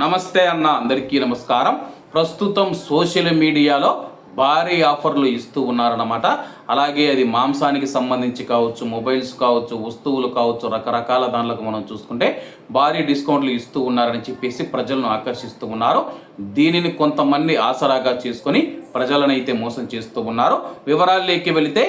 నమస్తే అన్న, అందరికీ నమస్కారం. ప్రస్తుతం సోషల్ మీడియాలో భారీ ఆఫర్లు ఇస్తూ ఉన్నారన్నమాట. అలాగే అది మాంసానికి సంబంధించి కావచ్చు, మొబైల్స్ కావచ్చు, వస్తువులు కావచ్చు, రకరకాల దానిలకు మనం చూసుకుంటే భారీ డిస్కౌంట్లు ఇస్తూ ఉన్నారని చెప్పేసి ప్రజలను ఆకర్షిస్తూ ఉన్నారు. దీనిని కొంతమంది ఆసరాగా చేసుకొని ప్రజలను అయితే మోసం చేస్తూ ఉన్నారు. వివరాల్లోకి వెళితే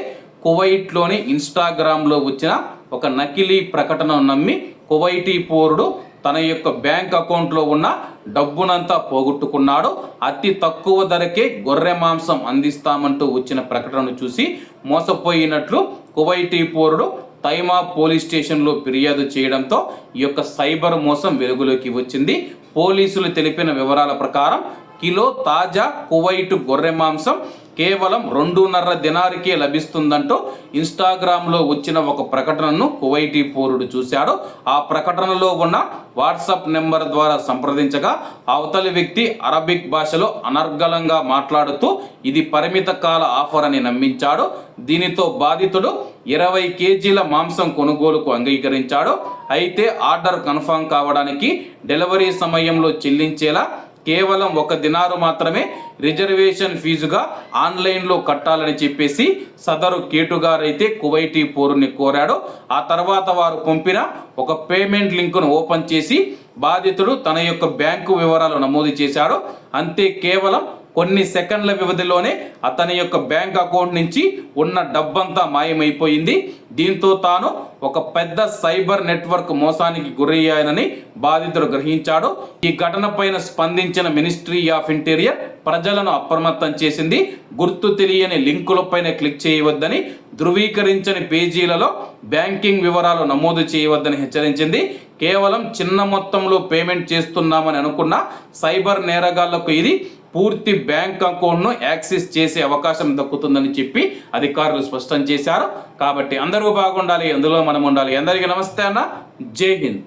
కువైట్లోని ఇన్స్టాగ్రామ్లో వచ్చిన ఒక నకిలీ ప్రకటనను నమ్మి కువైటీ పౌరుడు తన యొక్క బ్యాంక్ అకౌంట్లో ఉన్న డబ్బునంతా పోగొట్టుకున్నాడు. అతి తక్కువ ధరకే గొర్రె మాంసం అందిస్తామంటూ వచ్చిన ప్రకటనను చూసి మోసపోయినట్లు కువైటీ పౌరుడు తైమా పోలీస్ స్టేషన్లో ఫిర్యాదు చేయడంతో ఈ యొక్క సైబర్ మోసం వెలుగులోకి వచ్చింది. పోలీసులు తెలిపిన వివరాల ప్రకారం కిలో తాజా కువైట్ గొర్రె మాంసం కేవలం 2.5 దినారికే లభిస్తుందంటూ ఇన్స్టాగ్రామ్లో వచ్చిన ఒక ప్రకటనను కువైటీ పౌరుడు చూశాడు. ఆ ప్రకటనలో ఉన్న వాట్సాప్ నెంబర్ ద్వారా సంప్రదించగా అవతలి వ్యక్తి అరబిక్ భాషలో అనర్గళంగా మాట్లాడుతూ ఇది పరిమిత కాల ఆఫర్ అని నమ్మించాడు. దీనితో బాధితుడు 20 కేజీల మాంసం కొనుగోలుకు అంగీకరించాడు. అయితే ఆర్డర్ కన్ఫర్మ్ కావడానికి డెలివరీ సమయంలో చెల్లించేలా కేవలం 1 దినారు మాత్రమే రిజర్వేషన్ ఫీజుగా ఆన్లైన్లో కట్టాలని చెప్పేసి సదరు కేటుగారైతే కువైటీ పౌరుని కోరాడు. ఆ తర్వాత వారు పంపిన ఒక పేమెంట్ లింకును ఓపెన్ చేసి బాధితుడు తన యొక్క బ్యాంకు వివరాలు నమోదు చేశాడు. అంతే, కేవలం కొన్ని సెకండ్ల వ్యవధిలోనే అతని యొక్క బ్యాంక్ అకౌంట్ నుంచి ఉన్న డబ్బంతా మాయమైపోయింది. దీంతో తాను ఒక పెద్ద సైబర్ నెట్వర్క్ మోసానికి గురయ్యానని బాధితుడు గ్రహించాడు. ఈ ఘటన పైన స్పందించిన మినిస్ట్రీ ఆఫ్ ఇంటీరియర్ ప్రజలను అప్రమత్తం చేసింది. గుర్తు తెలియని లింకులపైన క్లిక్ చేయవద్దని, ధృవీకరించని పేజీలలో బ్యాంకింగ్ వివరాలు నమోదు చేయవద్దని హెచ్చరించింది. కేవలం చిన్న మొత్తంలో పేమెంట్ చేస్తున్నామని అనుకున్న సైబర్ నేరగాళ్లకు ఇది పూర్తి బ్యాంక్ అకౌంట్ను యాక్సెస్ చేసే అవకాశం దక్కుతుందని చెప్పి అధికారులు స్పష్టం చేశారు. కాబట్టి అందరూ బాగుండాలి, అందులో మనం ఉండాలి. అందరికీ నమస్తే అన్న, జై హింద్.